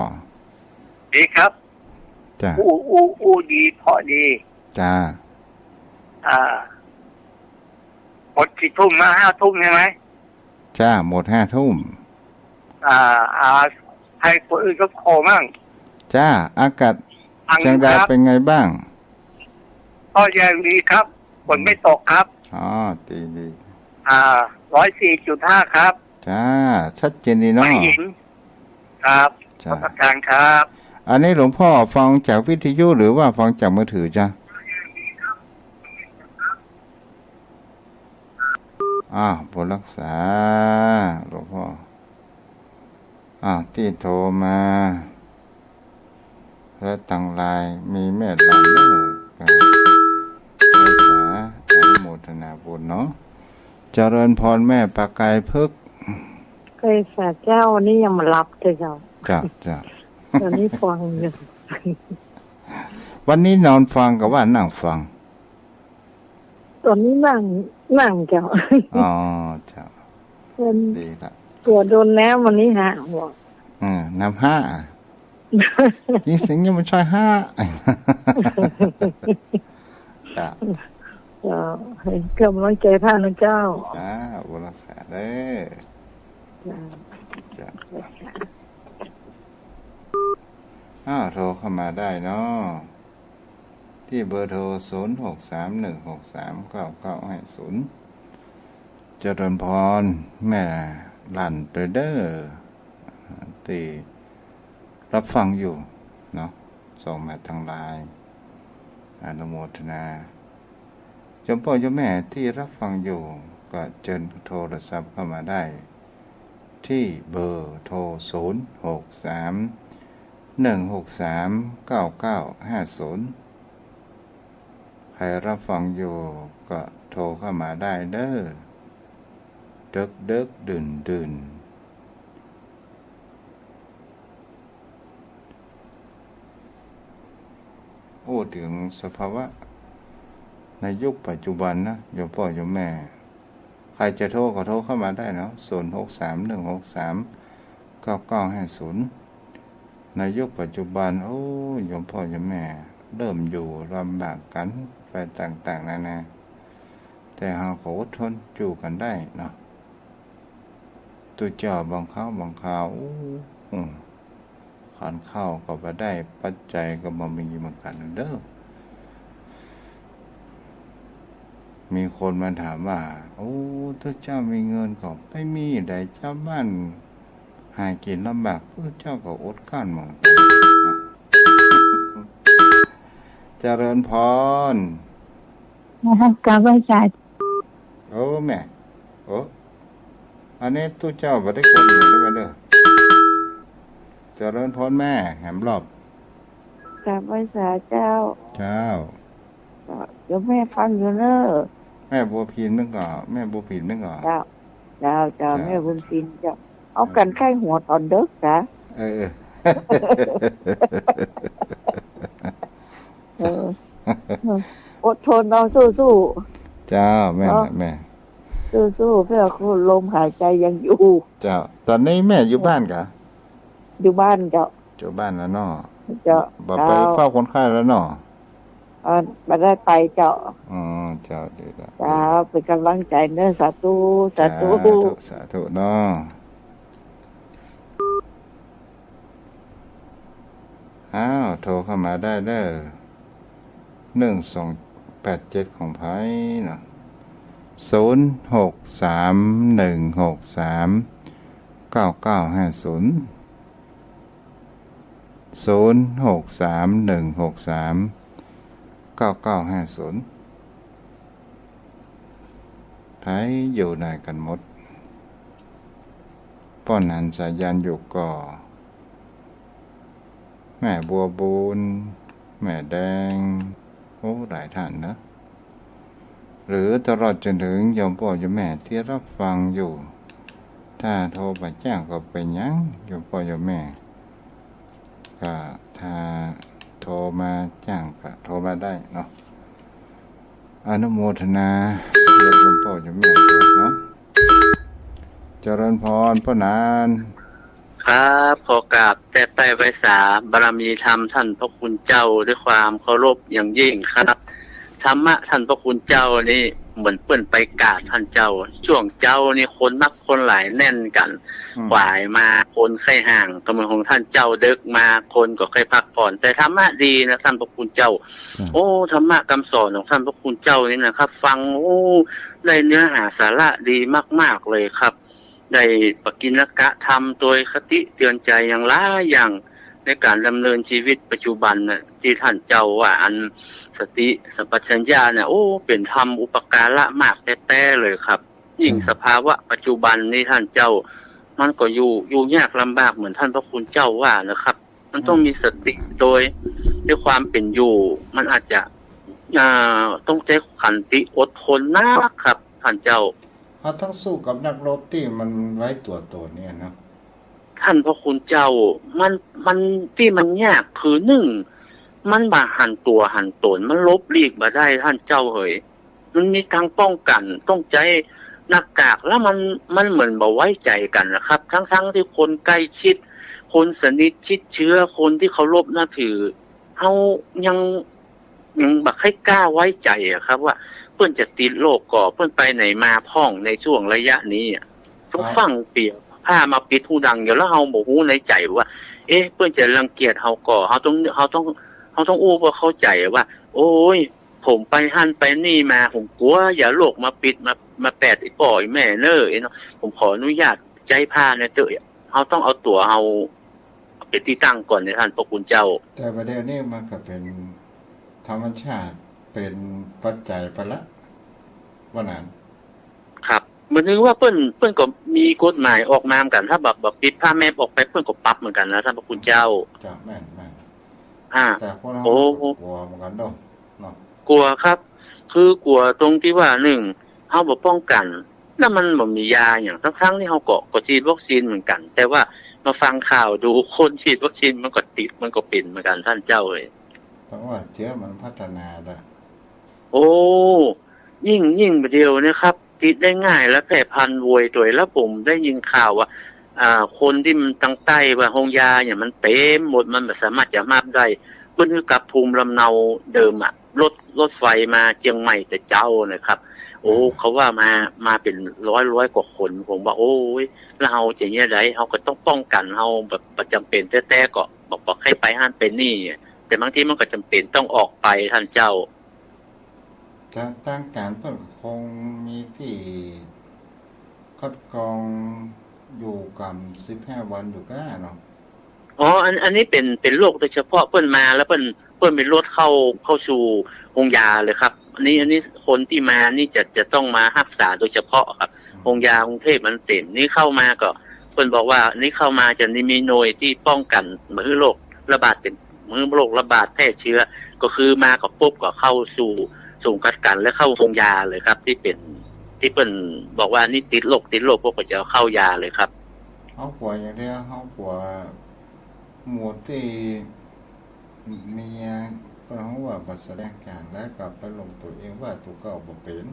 ดีครับจ้าอู้ดีเพราะดีจ้าหมดกี่ทุ่มนะ5 ทุ่มใช่ไหมจ้าหมด5 ทุ่มให้คนอื่นก็โคมั่งจ้าอากาศเชียงดาวเป็นไงบ้างก็ยังดีครับฝนไม่ตกครับดี104.5ครับจ้าชัดเจนดีเนาะครับรับประกันครับอันนี้หลวงพ่อฟังจากวิทยุหรือว่าฟังจากมือถือจ้าผลรักษาหลวงพ่อที่โทรมาและตั้งลายมีเมตตาเลิกกันรักษาอนุโมทนาบุญเนาะเจริญพรแม่ประกายพึกเคยฝากเจ้านี่ยังมารับเลยเจ้าจ้าตอนนี้ฟังอยู่วันนี้นอนฟังกับว่านั่งฟังตอนนี้นั่ง นั่งเจ้า อ๋อเจ้า เป็น ดีละ ตัวโดนแล้ววันนี้หาหัว น้ำห้ายิ่งสิงยังไม่ใช่ห้าจ้า เจ้าให้กำลังใจท่านนะเจ้า จ้าบุรักษาเด้อ จ้า จ้าโทรเข้ามาได้เนาะที่เบอร์โทร0631639950เจริญพรแม่ลั่นเด้อที่รับฟังอยู่เนาะส่งมาทางไลน์อนุโมทนาโยมพ่อโยมแม่ที่รับฟังอยู่ก็เชิญโทรศัพท์เข้ามาได้ที่เบอร์โทร0631639950ใครรับฟังอยู่ก็โทรเข้ามาได้เด้อดึกดื่นพูดถึงสภาวะในยุคปัจจุบันนะโยมพ่อโยมแม่ใครจะโทรก็โทรเข้ามาได้เนาะ0631639950ในยุคปัจจุบันโอ้โยมพ่อโยมแม่เริ่มอยู่ลำบากกันไปต่างๆนานาแต่เราก็อดทนอยู่กันได้เนาะตัวเจ้าบางคราวขันเข้าก็บ่ได้ปัจจัยก็บ่มีเหมือนกันเด้อมีคนมาถามว่าโอ้ตัวเจ้ามีเงินก็ไม่มีได้เจ้าบ้านหากินลำบากตัวเจ้าก็อดกั้นเหมือนกันเจริญพร การไหว้ใจ โอ้แม่โอ้อันนี้ตัวเจ้าบ่ได้คนอยู่ด้วยเด้อเจริญพรแม่แหมรอบ การไหว้สาเจ้า เจ้า เดี๋ยวแม่ฟังอยู่เนอะ แม่บัวพินนึงก่อแม่บัวพินนึงก่อ เจ้าแม่บุญทินเจ้าเอากันไข้หัวตอนเด็กจ้ะอดทนเอาสู้เจ้าแม่สู้เพื่อคุณลมหายใจยังอยู่เจ้าตอนนี้แม่อยู่บ้านกะอยู่บ้านเจ้าอยู่บ้านแล้วเนาะเจ้าบ่ไปเฝ้าคนไข้แล้วเนาะมาได้ไปเจ้าเจ้าดีละเจ้าเป็นกำลังใจเนอะสาธุสาธุเนาะโทรเข้ามาได้เด้อ1287ของไผเนาะ0631639950ไผอยู่ไหนกันหมดป้อนหันสายันอยู่ก่อแม่บัวบูนแม่แดงหลายท่านนะหรือตลอดจนถึงโยมพ่อโยมแม่ที่รับฟังอยู่ถ้าโทรไปแจ้งก็เป็นยังโยมพ่อโยมแม่ก็ถ้าโทรมาแจ้งก็โทรมาได้เนาะอนุโมทนาโยมพ่อโยมแม่เนาะเจริญพรพ่อนานครับขอกราบแต่ใต้ไว้สาบารมีธรรมท่านพระคุณเจ้าด้วยความเคารพอย่างยิ่งครับธรรมะท่านพระคุณเจ้านี่เหมือนเปิ้นไปกราบท่านเจ้าช่วงเจ้านี่คนนักคนหลายแน่นกันหวายมาคนไข้ห่างกำลังของท่านเจ้าเดึกมาคนก็ค่อยพักผ่อนแต่ธรรมะดีนะท่านพระคุณเจ้าโอ้ธรรมะคำสอนของท่านพระคุณเจ้านี่นะครับฟังได้เนื้อหาสาระดีมากๆเลยครับได้ปกิณกะธรรมโดยคติเตือนใจอย่างหลายอย่างในการดำเนินชีวิตปัจจุบันน่ะที่ท่านเจ้าว่าอันสติสัมปชัญญะเนี่ยเป็นธรรมอุปการะมากแท้ๆเลยครับยิ่งสภาวะปัจจุบันนี้ท่านเจ้ามันก็อยู่ยากลำบากเหมือนท่านพระคุณเจ้าว่านะครับมันต้องมีสติโดยด้วยความเป็นอยู่มันอาจจะต้องใช้ขันติอดทนนะครับท่านเจ้าเขาต้องสู้กับนักรบที่มันไร้ตัวตนเนี่ยเนาะท่านพระคุณเจ้ามันที่มันยากคือ1มันบ่หันตัวหันตนมันลบหลีกบ่ได้ท่านเจ้าเฮ้ย มันมีทางป้องกันต้องใจหน้ากากแล้วมันเหมือนบ่ไว้ใจกันนะครับทั้งที่คนใกล้ชิดคนสนิทชิดเชื้อคนที่เคารพนับถือเฮายังบักให้กล้าไว้ใจอะครับว่าเพื่อนจะติดโรคก่อเพื่อนไปไหนมาพ้องในช่วงระยะนี้ต้องฟังเปียกผ้ามาปิดหูดังอยู่แล้วเฮาบ่ฮู้ในใจว่าเอ๊ะเพื่อนจะรังเกียจเฮาก่อเฮาต้องอู้ว่าเข้าใจว่าโอ้ยผมไปหั่นไปนี่มาผมกลัวอย่าโรคมาปิดมาแปดอีป่อยแม่เน้อเนาะผมขออนุญาตใจผ้าเนี่ยเตอะเฮาต้องเอาตัวเฮาเป็นที่ตั้งก่อนในท่านพระคุณเจ้าแต่ประเดี๋ยวนี้มันก็เป็นธรรมชาติเป็นปัจจัยไปละว่านั้นครับเหมือนว่าเปิ้นก็มีกฎหมายออกมาเหมือนกันถ้าแบบปิดผ้าแม่ออกไปเปิ้นก็ปรับเหมือนกันนะท่านพระคุณเจ้าจะแม่นแต่คนเรากลัวเหมือนกันเนาะกลัวครับคือกลัวตรงที่ว่า1เฮาบ่ป้องกันแล้วมันบ่มียาอย่างทั้งที่เฮาก็ฉีดวัคซีนเหมือนกันแต่ว่ามาฟังข่าวดูคนฉีดวัคซีนมันก็ติดมันก็เป็นเหมือนกันท่านเจ้าเอ้ยเพราะว่าเชื้อมันพัฒนาได้โอ้ยิ่งเดียวนะครับติดได้ง่ายและแพร่พันธุ์โวยตัวแล้วผมได้ยินข่าวว่าคนที่มันตั้งใต้ว่าโรงยาอย่างมันเต็มหมดมันไม่สามารถจะมาบได้เพิ่นคือกับภูมิลำเนาเดิมรถไฟมาเชียงใหม่แต่เจ้านะครับโอ้เขาว่ามาเป็นร้อยกว่าคนผมว่าโอ้ยแล้วเฮาจะเนี่ยได้เฮาก็ต้องป้องกันเฮาแบบประจำเป็นแต่ก็บอกให้ไปห้านไปนี่แต่บางทีมันก็จำเป็นต้องออกไปท่านเจ้าจะตั้งการเพิ่นคงมีที่คัดกรองอยู่กับ15 วันอยู่ก็เนาะอ๋ออันนี้เป็นโรคโดยเฉพาะเปิ้นมาแล้วเปิ้นเป็นรถเข้าสู่โรงยาเลยครับอันนี้คนที่มานี่จะต้องมารักษาโดยเฉพาะครับโรงยากรุงเทพมันเต็มนี่เข้ามาก็เปิ้นบอกว่านี่เข้ามาจะมีหน่วยที่ป้องกันเมื่อโรคระบาดเป็นเมื่อโรคระบาดแพร่เชื้อก็คือมาก็ปุ๊บก็เข้าสู่ส่งกัดกันและเข้าโรงยาเลยครับที่เปิ้นบอกว่านี่ติดโรคพวกก็จะเข้ายาเลยครับเฮาป่วยอย่างเดียวเฮาป่วยหมู่ที่มีเพราะว่าบัดแสดงการแล้วก็ไปลงตัวเองว่าตัวเก่าบ่เป็น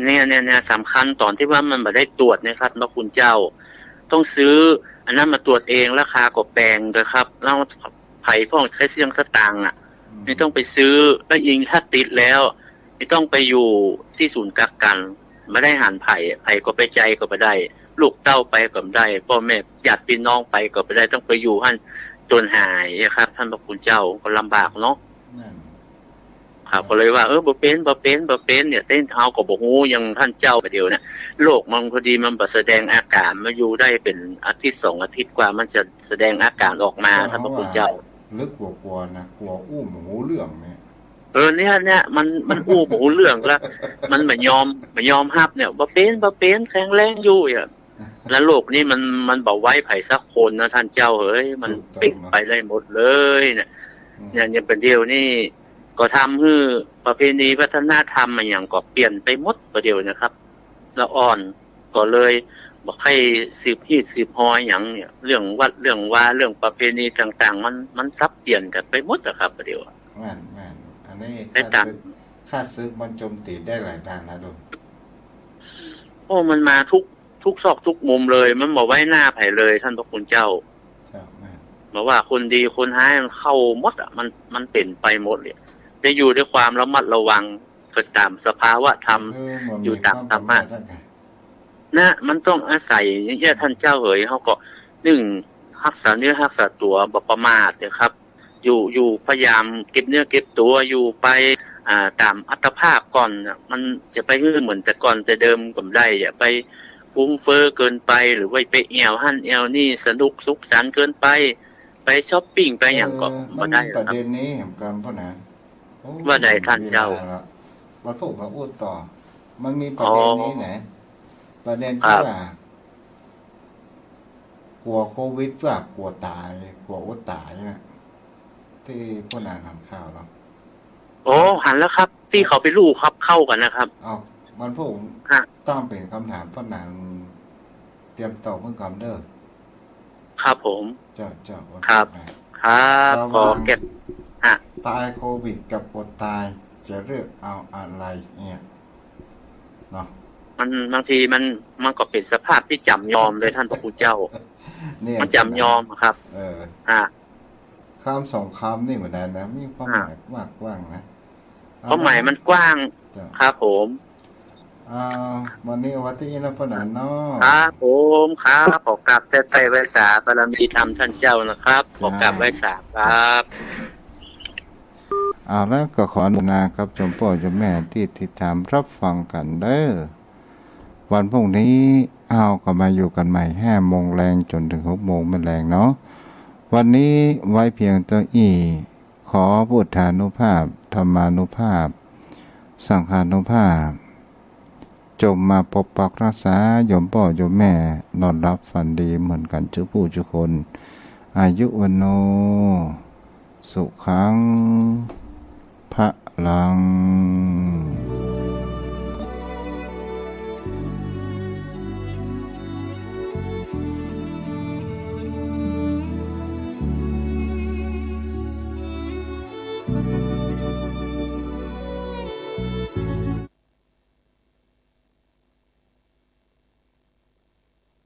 เนี่ยสำคัญตอนที่ว่ามันบ่ได้ตรวจนะครับพระคุณเจ้าต้องซื้ออันนั้นมาตรวจเองราคาก็แพงนะครับแล้วไผพ้องใช้เสียงสตางค์ไม่ต้องไปซื้อแล้วยิงถ้าติดแล้วไม่ต้องไปอยู่ที่ศูนย์กักกันไม่ได้หันไผ่ก็ไปใจก็บ่ได้ลูกเต้าไปก็บ่ได้พ่อแม่ญาติพี่น้องไปก็บ่ได้ต้องไปอยู่หั่นจนหายนะครับท่านพระคุณเจ้าก็ลำบากเนาะครับก็เลยว่าบ่เป็นเนี่ยเต้นเท้าก็บ่ฮู้ยังท่านเจ้าเดียวเนี่ยโรคมันพอดีมันบ่แสดงอาการมาอยู่ได้เป็นอาทิตย์2อาทิตย์กว่ามันจะแสดงอาการออกมาท่านพระคุณเจ้าลึกกลัวนะกลัวอู้หมูเรื่องเนี่ยเนี่ยมันอู้หมูเรื่องแล้วมันไม่ยอมรับเนี่ยบ่เป็นแข็งแรงอยู่แล้วโลกนี้มันบ่ไว้ไผสักคนนะท่านเจ้าเฮ้ยมันปิดไปได้หมดเลยเนี่ยยังเป็นเดียวนี่ก็ทำให้ประเพณีวัฒนธรรมมันอย่างก็เปลี่ยนไปหมดประเดี๋ยวนะครับแล้วอ่อนก็เลยบอกให้สืบฮอยอย่างเนี่ยเรื่องวัดเรื่องว่าเรื่องประเพณีต่างๆมันซับเปลี่ยนกันไปหมดนะครับประเดี๋ยวแม่นอันนี้ค่าซื้อมันโจมตีได้หลายด้านนะดูโอ้มันมาทุกซอกทุกมุมเลยมันบ่ไว้หน้าไผเลยท่านพระคุณเจ้าบอกว่าคนดีคนร้ายมันเข้าหมดมันเป็นไปหมดเลยจะอยู่ด้วยความระมัดระวังก็ตามสภาวะธรรมอยู่ตามธรรมะนะมันต้องอาศัยอย่างท่านเจ้าเอ๋ยเขาก็รักษาเนื้อรักษาตัวบ่ประมาทนะครับอยู่พยายามเก็บเนื้อเก็บตัวอยู่ไปตามอัตภาพก่อนมันจะไปเหมือนแต่ก่อนแต่เดิมก็ได้อย่าไปฟุ้งเฟ้อเกินไปหรือว่าไปแอวหั่นแอวนี่สนุกสุขสันต์เกินไปช้อปปิ้งไปอย่างก็บ่ได้ครับประเด็นนี้เหมือนกันพ่อนะว่าใดท่านเจ้าบ่ถูกมาพูดต่อมันมีประเด็นนี้ไหนประเด็นที่ว่ากลัวโควิดว่ากลัวตายกลัวอดตายนะที่พ่อนาทำข่าวเนาะหันแล้วครับที่เขาไปรู้ครับเข้ากันนะครับมันพวกต้องเป็นคำถามพ่อนางเตรียมตอบเพื่อคำเด้อครับผมเจ้าครับขอเก็บตายโควิดกับอดตายจะเลือกเอาอะไรเนี่ย เนาะ มันบางทีมันก็เป็นสภาพที่จำยอมเลยท่านพระคุณเจ้า เนี่ย มันจำยอมครับ อ่า คำสองคำนี่เหมือนกันนะมีความหมายกว้างนะ ความหมายมันกว้าง จ้ะ ครับผม วันนี้วัดที่นะพนันเนาะ ครับผมครับขอกราบแต่ไตรไวสาบารมีธรรมท่านเจ้านะครับขอกราบไวสาครับ เอาแล้วก็ขออนุโมทนากับชมพ่อชมแม่ที่ติดตามรับฟังกันเด้อวันพรุ่งนี้เอาก็มาอยู่กันใหม่5 โมงแรงจนถึง6 โมงเป็นแรงเนาะวันนี้ไว้เพียงตัวขอพุทธานุภาพธรรมานุภาพสังฆานุภาพจงมาปกปักรักษาโยมพ่อโยมแม่นอนรับฝันดีเหมือนกันทุกผู้ทุกคนอายุวันโนสุขังพระลัง